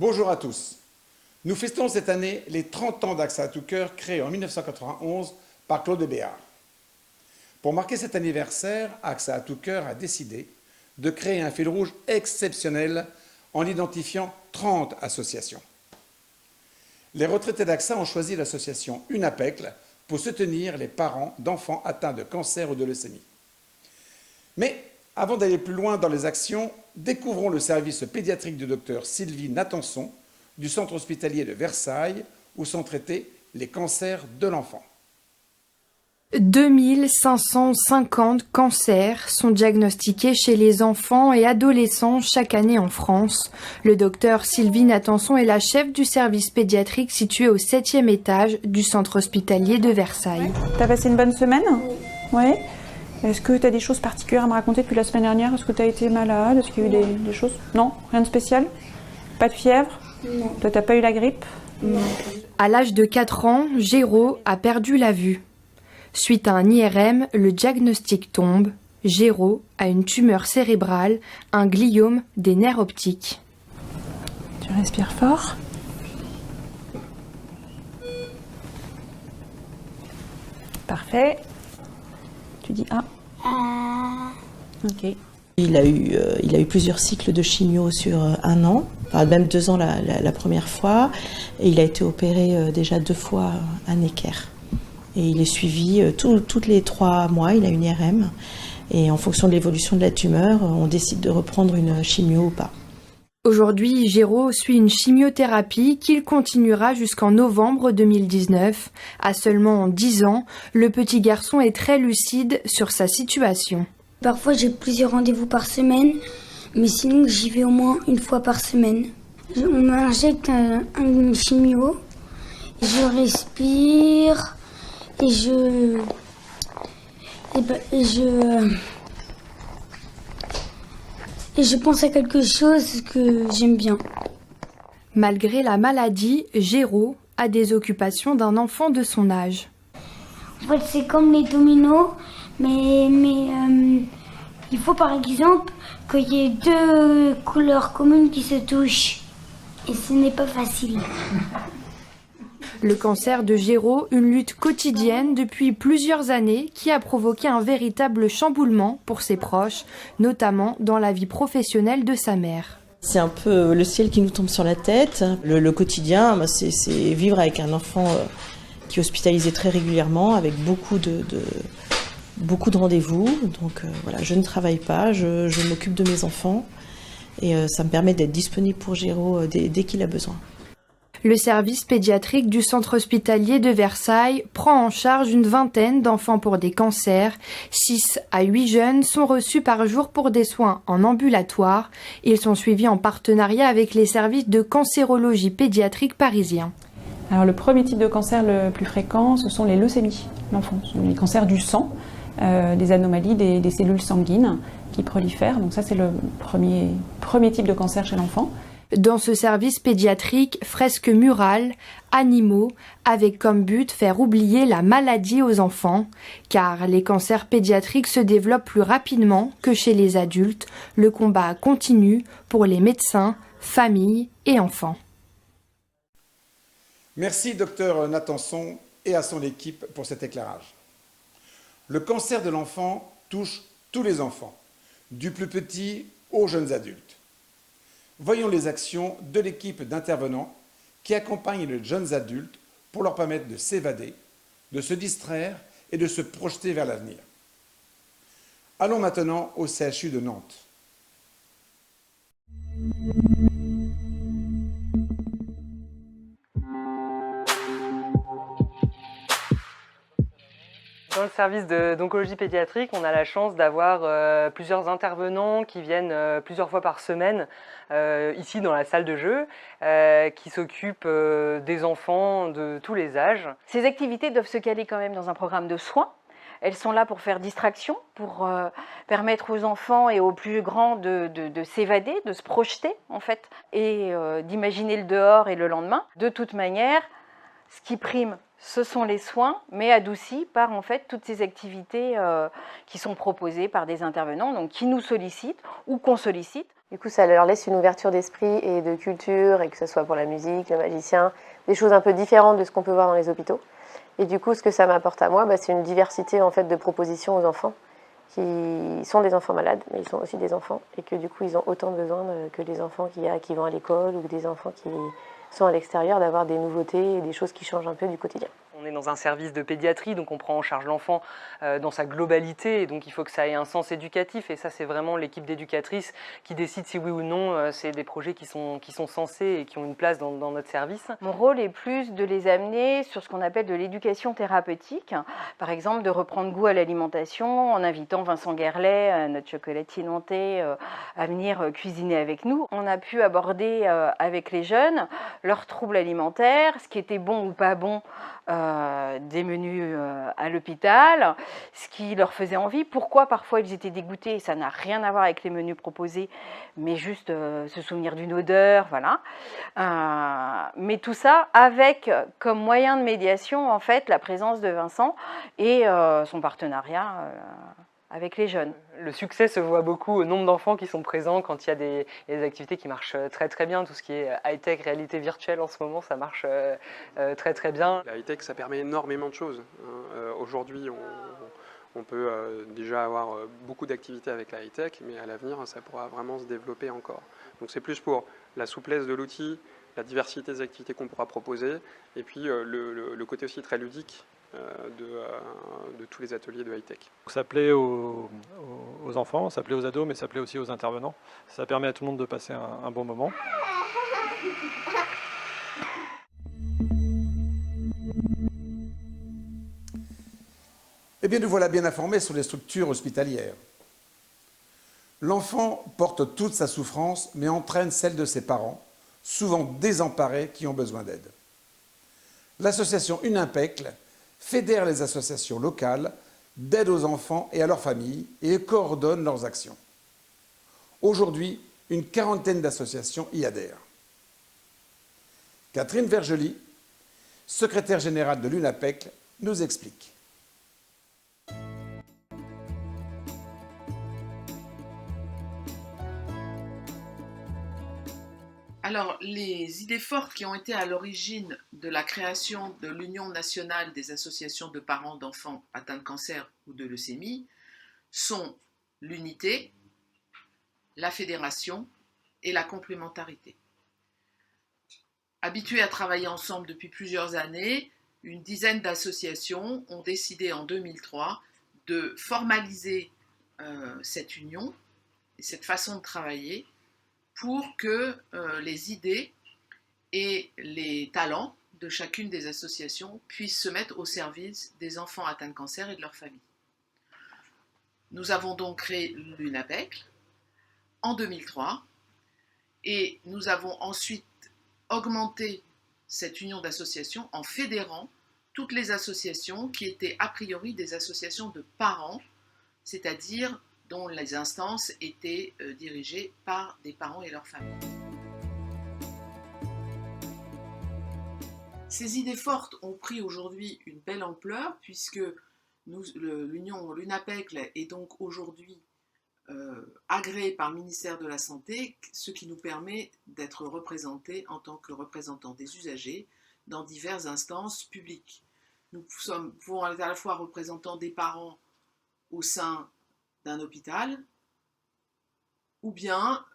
Bonjour à tous. Nous fêtons cette année les 30 ans d'Accès à tout cœur, créé en 1991 par Claude Béard. Pour marquer cet anniversaire, Accès à tout cœur a décidé de créer un fil rouge exceptionnel en identifiant 30 associations. Les retraités d'AXA ont choisi l'association UNAPECL pour soutenir les parents d'enfants atteints de cancer ou de leucémie. Mais avant d'aller plus loin dans les actions, découvrons le service pédiatrique du docteur Sylvie Natanson du centre hospitalier de Versailles où sont traités les cancers de l'enfant. 2550 cancers sont diagnostiqués chez les enfants et adolescents chaque année en France. Le docteur Sylvie Natanson est la chef du service pédiatrique situé au 7e étage du centre hospitalier de Versailles. T'as passé une bonne semaine? Oui. Est-ce que tu as des choses particulières à me raconter depuis la semaine dernière? Est-ce que tu as été malade? Est-ce qu'il y a eu des choses? Non? Rien de spécial? Pas de fièvre? Non. Toi, t'as pas eu la grippe? Non. À l'âge de 4 ans, Géraud a perdu la vue. Suite à un IRM, le diagnostic tombe. Géraud a une tumeur cérébrale, un gliome des nerfs optiques. Tu respires fort. Parfait. Tu dis A. Ok. Il a eu plusieurs cycles de chimio sur un an, enfin même 2 ans la première fois, et il a été opéré déjà 2 fois à Necker. Et il est suivi tous les 3 mois, il a une IRM, et en fonction de l'évolution de la tumeur, on décide de reprendre une chimio ou pas. Aujourd'hui, Géraud suit une chimiothérapie qu'il continuera jusqu'en novembre 2019. À seulement 10 ans, le petit garçon est très lucide sur sa situation. Parfois j'ai plusieurs rendez-vous par semaine, mais sinon j'y vais au moins une fois par semaine. On m'injecte une chimio, je respire et je pense à quelque chose que j'aime bien. Malgré la maladie, Géraud a des occupations d'un enfant de son âge. En fait, c'est comme les dominos, mais il faut par exemple qu'il y ait 2 couleurs communes qui se touchent. Et ce n'est pas facile. Le cancer de Géraud, une lutte quotidienne depuis plusieurs années qui a provoqué un véritable chamboulement pour ses proches, notamment dans la vie professionnelle de sa mère. C'est un peu le ciel qui nous tombe sur la tête. Le quotidien, c'est vivre avec un enfant qui est hospitalisé très régulièrement, avec beaucoup de rendez-vous. Donc voilà, je ne travaille pas, je m'occupe de mes enfants et ça me permet d'être disponible pour Géraud dès qu'il a besoin. Le service pédiatrique du centre hospitalier de Versailles prend en charge une vingtaine d'enfants pour des cancers. 6 à 8 jeunes sont reçus par jour pour des soins en ambulatoire. Ils sont suivis en partenariat avec les services de cancérologie pédiatrique parisiens. Alors le premier type de cancer le plus fréquent, ce sont les leucémies d'enfants. Ce sont les cancers du sang, des anomalies des cellules sanguines qui prolifèrent. Donc ça c'est le premier type de cancer chez l'enfant. Dans ce service pédiatrique, fresques murales, animaux, avec comme but faire oublier la maladie aux enfants, car les cancers pédiatriques se développent plus rapidement que chez les adultes. Le combat continue pour les médecins, familles et enfants. Merci docteur Natanson et à son équipe pour cet éclairage. Le cancer de l'enfant touche tous les enfants, du plus petit aux jeunes adultes. Voyons les actions de l'équipe d'intervenants qui accompagnent les jeunes adultes pour leur permettre de s'évader, de se distraire et de se projeter vers l'avenir. Allons maintenant au CHU de Nantes. Dans le service d'oncologie pédiatrique, on a la chance d'avoir plusieurs intervenants qui viennent plusieurs fois par semaine ici dans la salle de jeu, qui s'occupent des enfants de tous les âges. Ces activités doivent se caler quand même dans un programme de soins. Elles sont là pour faire distraction, pour permettre aux enfants et aux plus grands de s'évader, de se projeter en fait, et d'imaginer le dehors et le lendemain. De toute manière, ce qui prime ce sont les soins, mais adoucis par en fait toutes ces activités qui sont proposées par des intervenants, donc qui nous sollicitent ou qu'on sollicite. Du coup, ça leur laisse une ouverture d'esprit et de culture, et que ce soit pour la musique, le magicien, des choses un peu différentes de ce qu'on peut voir dans les hôpitaux. Et du coup, ce que ça m'apporte à moi, c'est une diversité en fait de propositions aux enfants qui sont des enfants malades, mais ils sont aussi des enfants, et que du coup, ils ont autant besoin que les enfants qui vont à l'école ou des enfants qui sont à l'extérieur, d'avoir des nouveautés et des choses qui changent un peu du quotidien. On est dans un service de pédiatrie, donc on prend en charge l'enfant dans sa globalité, et donc il faut que ça ait un sens éducatif, et ça c'est vraiment l'équipe d'éducatrices qui décide si oui ou non c'est des projets qui sont censés et qui ont une place dans notre service. Mon rôle est plus de les amener sur ce qu'on appelle de l'éducation thérapeutique, par exemple de reprendre goût à l'alimentation en invitant Vincent Guerlet, notre chocolatier nantais, à venir cuisiner avec nous. On a pu aborder avec les jeunes leurs troubles alimentaires, ce qui était bon ou pas bon des menus à l'hôpital, ce qui leur faisait envie, pourquoi parfois ils étaient dégoûtés, ça n'a rien à voir avec les menus proposés, mais juste se souvenir d'une odeur, voilà. Mais tout ça avec comme moyen de médiation en fait la présence de Vincent et son partenariat avec les jeunes. Le succès se voit beaucoup au nombre d'enfants qui sont présents quand il y a des activités qui marchent très très bien. Tout ce qui est high-tech, réalité virtuelle en ce moment, ça marche très très bien. La high-tech, ça permet énormément de choses. Aujourd'hui, on peut déjà avoir beaucoup d'activités avec la high-tech, mais à l'avenir, ça pourra vraiment se développer encore. Donc c'est plus pour la souplesse de l'outil, la diversité des activités qu'on pourra proposer, et puis le côté aussi très ludique de tous les ateliers de high-tech. Ça plaît aux enfants, ça plaît aux ados, mais ça plaît aussi aux intervenants. Ça permet à tout le monde de passer un bon moment. Eh bien, nous voilà bien informés sur les structures hospitalières. L'enfant porte toute sa souffrance, mais entraîne celle de ses parents, souvent désemparés, qui ont besoin d'aide. L'association UNIMPECL fédère les associations locales d'aide aux enfants et à leurs familles et coordonne leurs actions. Aujourd'hui, une quarantaine d'associations y adhèrent. Catherine Vergely, secrétaire générale de l'UNIMPECL, nous explique. Alors, les idées fortes qui ont été à l'origine de la création de l'Union nationale des associations de parents d'enfants atteints de cancer ou de leucémie sont l'unité, la fédération et la complémentarité. Habitués à travailler ensemble depuis plusieurs années, une dizaine d'associations ont décidé en 2003 de formaliser cette union et cette façon de travailler pour que les idées et les talents de chacune des associations puissent se mettre au service des enfants atteints de cancer et de leurs familles. Nous avons donc créé l'UNIMPECL en 2003 et nous avons ensuite augmenté cette union d'associations en fédérant toutes les associations qui étaient a priori des associations de parents, c'est-à-dire dont les instances étaient dirigées par des parents et leurs familles. Ces idées fortes ont pris aujourd'hui une belle ampleur puisque l'UNIMPECL est donc aujourd'hui agréé par le ministère de la Santé, ce qui nous permet d'être représentés en tant que représentants des usagers dans diverses instances publiques. Nous pouvons être à la fois représentants des parents au sein d'un hôpital, ou bien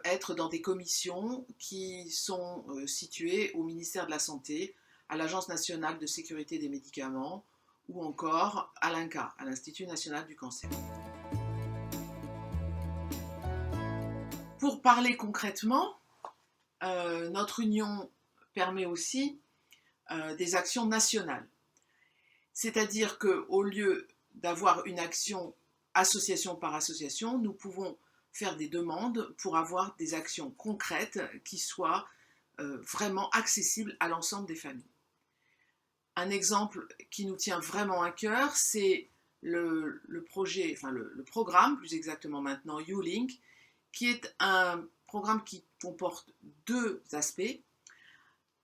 être dans des commissions qui sont situées au ministère de la Santé, à l'Agence nationale de sécurité des médicaments, ou encore à l'INCa, à l'Institut national du cancer. Pour parler concrètement, notre union permet aussi des actions nationales. C'est-à-dire qu'au lieu d'avoir une action association par association, nous pouvons faire des demandes pour avoir des actions concrètes qui soient vraiment accessibles à l'ensemble des familles. Un exemple qui nous tient vraiment à cœur, c'est le programme, plus exactement maintenant, YouLink, qui est un programme qui comporte deux aspects.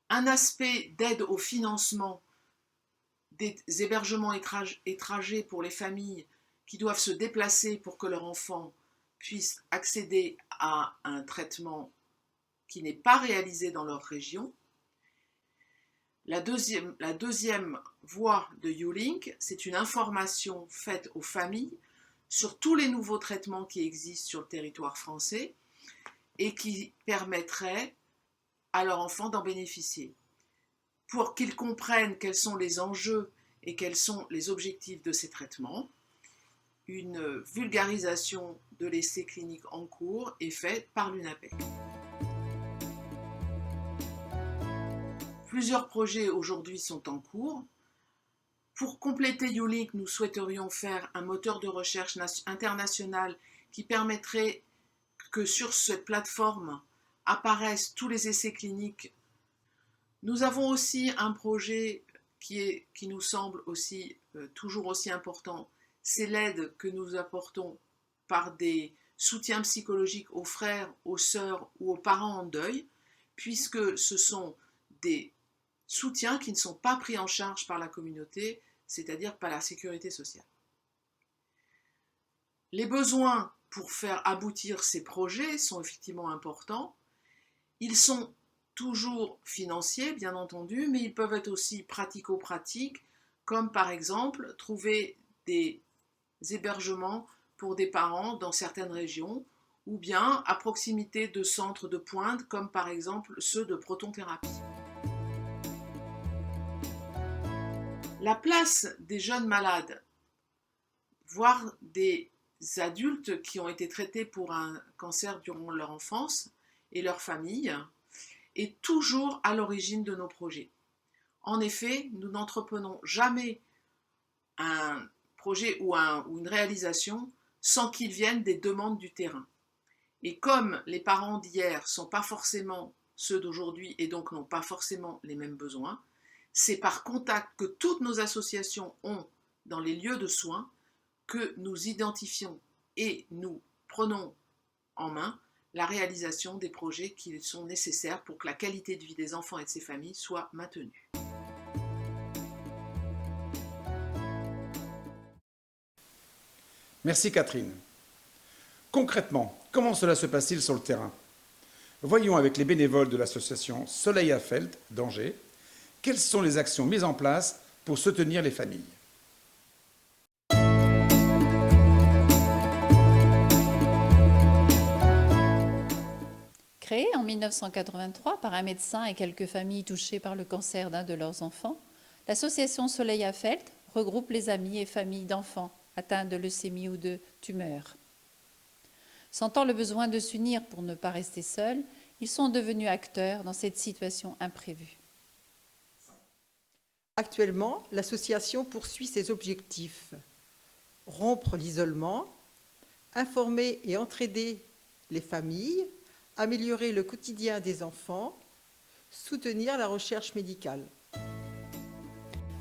Un aspect d'aide au financement des hébergements étrangers pour les familles qui doivent se déplacer pour que leur enfant puisse accéder à un traitement qui n'est pas réalisé dans leur région. La deuxième voie de YouLink, c'est une information faite aux familles sur tous les nouveaux traitements qui existent sur le territoire français et qui permettraient à leur enfant d'en bénéficier. Pour qu'ils comprennent quels sont les enjeux et quels sont les objectifs de ces traitements, une vulgarisation de l'essai clinique en cours est faite par l'UNAPEC. Plusieurs projets aujourd'hui sont en cours. Pour compléter YouLink, nous souhaiterions faire un moteur de recherche international qui permettrait que sur cette plateforme apparaissent tous les essais cliniques. Nous avons aussi un projet qui nous semble aussi toujours aussi important, c'est l'aide que nous apportons par des soutiens psychologiques aux frères, aux sœurs ou aux parents en deuil, puisque ce sont des soutiens qui ne sont pas pris en charge par la communauté, c'est-à-dire par la sécurité sociale. Les besoins pour faire aboutir ces projets sont effectivement importants. Ils sont toujours financiers, bien entendu, mais ils peuvent être aussi pratico-pratiques, comme par exemple trouver des hébergements pour des parents dans certaines régions, ou bien à proximité de centres de pointe, comme par exemple ceux de protonthérapie. La place des jeunes malades, voire des adultes qui ont été traités pour un cancer durant leur enfance et leur famille, est toujours à l'origine de nos projets. En effet, nous n'entreprenons jamais un projet ou une réalisation sans qu'ils viennent des demandes du terrain. Et comme les parents d'hier ne sont pas forcément ceux d'aujourd'hui et donc n'ont pas forcément les mêmes besoins, c'est par contact que toutes nos associations ont dans les lieux de soins que nous identifions et nous prenons en main la réalisation des projets qui sont nécessaires pour que la qualité de vie des enfants et de ces familles soit maintenue. Merci Catherine. Concrètement, comment cela se passe-t-il sur le terrain? Voyons avec les bénévoles de l'association Soleil à Feld d'Angers quelles sont les actions mises en place pour soutenir les familles. Créée en 1983 par un médecin et quelques familles touchées par le cancer d'un de leurs enfants, l'association Soleil à Feld regroupe les amis et familles d'enfants atteints de leucémie ou de tumeurs. Sentant le besoin de s'unir pour ne pas rester seuls, ils sont devenus acteurs dans cette situation imprévue. Actuellement, l'association poursuit ses objectifs. Rompre l'isolement, informer et entraider les familles, améliorer le quotidien des enfants, soutenir la recherche médicale.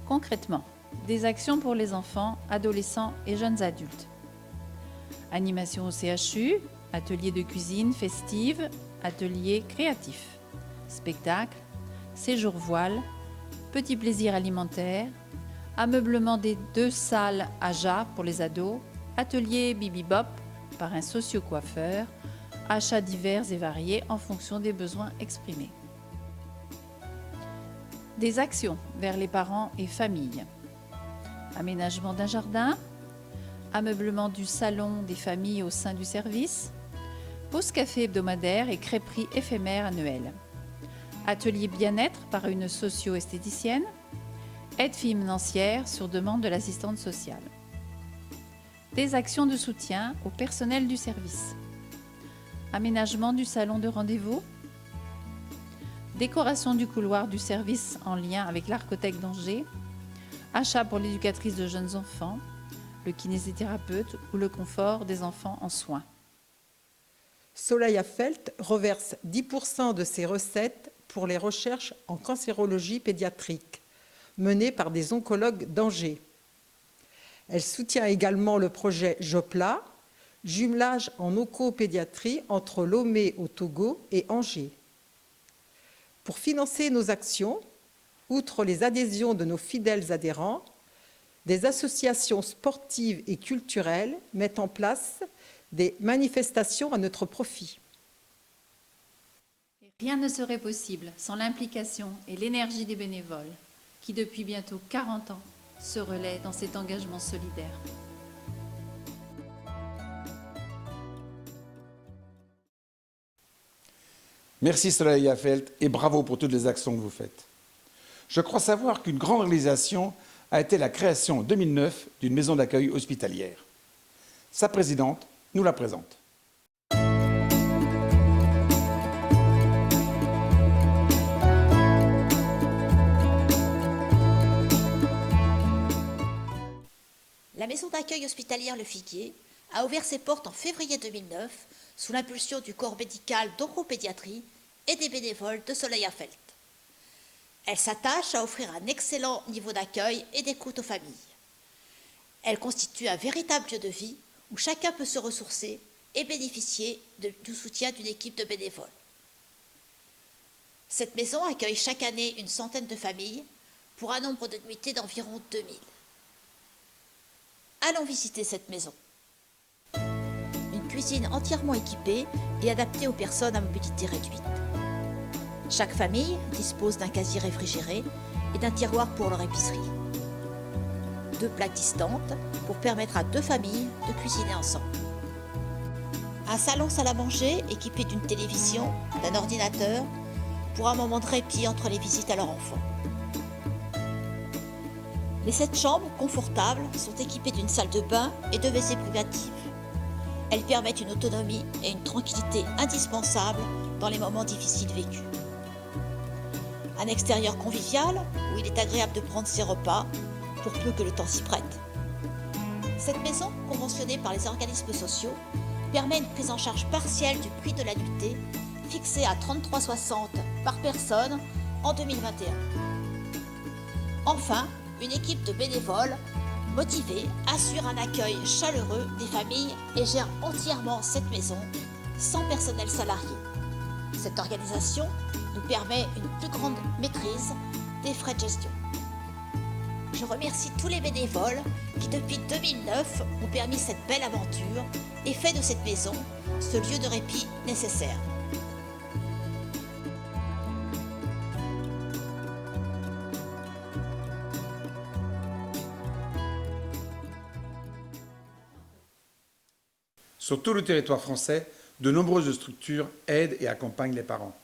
Concrètement, des actions pour les enfants, adolescents et jeunes adultes. Animation au CHU, ateliers de cuisine festive, ateliers créatifs, spectacles, séjours voile, petits plaisirs alimentaires, ameublement des 2 salles AJA pour les ados, ateliers Bibi Bop par un socio-coiffeur, achats divers et variés en fonction des besoins exprimés. Des actions vers les parents et familles. Aménagement d'un jardin, ameublement du salon des familles au sein du service, pause café hebdomadaire et crêperie éphémère annuelle. Atelier bien-être par une socio-esthéticienne, aide financière sur demande de l'assistante sociale. Des actions de soutien au personnel du service. Aménagement du salon de rendez-vous, décoration du couloir du service en lien avec l'Arcothèque d'Angers, achat pour l'éducatrice de jeunes enfants, le kinésithérapeute ou le confort des enfants en soins. Soleil à Feld reverse 10% de ses recettes pour les recherches en cancérologie pédiatrique, menées par des oncologues d'Angers. Elle soutient également le projet JOPLA, jumelage en oncopédiatrie entre Lomé au Togo et Angers. Pour financer nos actions, outre les adhésions de nos fidèles adhérents, des associations sportives et culturelles mettent en place des manifestations à notre profit. Rien ne serait possible sans l'implication et l'énergie des bénévoles qui, depuis bientôt 40 ans, se relaient dans cet engagement solidaire. Merci Soraya Felt et bravo pour toutes les actions que vous faites. Je crois savoir qu'une grande réalisation a été la création en 2009 d'une maison d'accueil hospitalière. Sa présidente nous la présente. La maison d'accueil hospitalière Le Figuier a ouvert ses portes en février 2009 sous l'impulsion du corps médical d'oncopédiatrie et des bénévoles de Soraya Felt. Elle s'attache à offrir un excellent niveau d'accueil et d'écoute aux familles. Elle constitue un véritable lieu de vie où chacun peut se ressourcer et bénéficier du soutien d'une équipe de bénévoles. Cette maison accueille chaque année une centaine de familles pour un nombre de nuitées d'environ 2000. Allons visiter cette maison. Une cuisine entièrement équipée et adaptée aux personnes à mobilité réduite. Chaque famille dispose d'un casier réfrigéré et d'un tiroir pour leur épicerie. 2 plaques distantes pour permettre à 2 familles de cuisiner ensemble. Un salon salle à manger équipé d'une télévision, d'un ordinateur, pour un moment de répit entre les visites à leur enfant. Les 7 chambres confortables sont équipées d'une salle de bain et de WC privatives. Elles permettent une autonomie et une tranquillité indispensables dans les moments difficiles vécus. Un extérieur convivial où il est agréable de prendre ses repas pour peu que le temps s'y prête. Cette maison, conventionnée par les organismes sociaux, permet une prise en charge partielle du prix de la nuitée, fixée à 33,60 par personne en 2021. Enfin, une équipe de bénévoles motivés assure un accueil chaleureux des familles et gère entièrement cette maison sans personnel salarié. Cette organisation nous permet une plus grande maîtrise des frais de gestion. Je remercie tous les bénévoles qui, depuis 2009, ont permis cette belle aventure et fait de cette maison ce lieu de répit nécessaire. Sur tout le territoire français, de nombreuses structures aident et accompagnent les parents.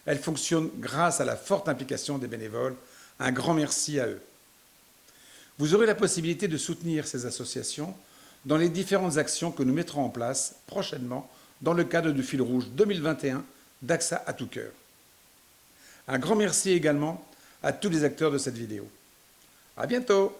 Elles fonctionnent grâce à la forte implication des bénévoles. Un grand merci à eux. Vous aurez la possibilité de soutenir ces associations dans les différentes actions que nous mettrons en place prochainement dans le cadre du fil rouge 2021 d'AXA à tout cœur. Un grand merci également à tous les acteurs de cette vidéo. À bientôt!